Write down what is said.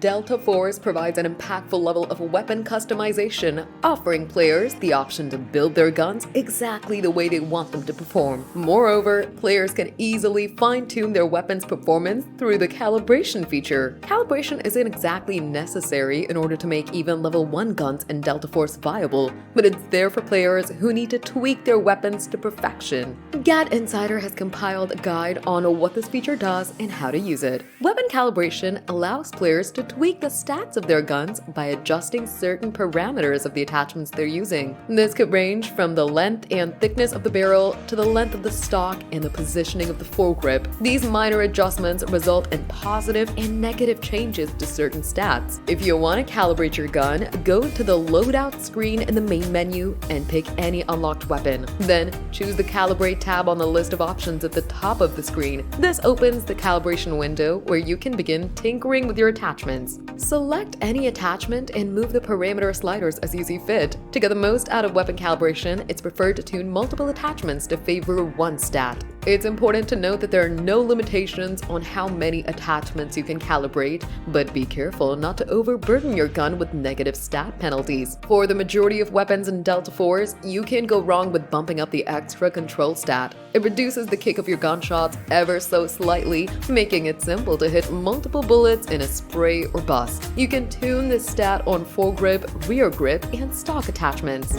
Delta Force provides an impactful level of weapon customization, offering players the option to build their guns exactly the way they want them to perform. Moreover, players can easily fine-tune their weapon's performance through the calibration feature. Calibration isn't exactly necessary in order to make even level 1 guns in Delta Force viable, but it's there for players who need to tweak their weapons to perfection. GadInsider has compiled a guide on what this feature does and how to use it. Weapon calibration allows players to tweak the stats of their guns by adjusting certain parameters of the attachments they're using. This could range from the length and thickness of the barrel to the length of the stock and the positioning of the foregrip. These minor adjustments result in positive and negative changes to certain stats. If you want to calibrate your gun, go to the loadout screen in the main menu and pick any unlocked weapon. Then choose the Calibrate tab on the list of options at the top of the screen. This opens the calibration window where you can begin tinkering with your attachments. Select any attachment and move the parameter sliders as you see fit. To get the most out of weapon calibration, it's preferred to tune multiple attachments to favor one stat. It's important to note that there are no limitations on how many attachments you can calibrate, but be careful not to overburden your gun with negative stat penalties. For the majority of weapons in Delta Force, you can go wrong with bumping up the extra control stat. It reduces the kick of your gunshots ever so slightly, making it simple to hit multiple bullets in a spray or bust. You can tune this stat on foregrip, rear grip, and stock attachments.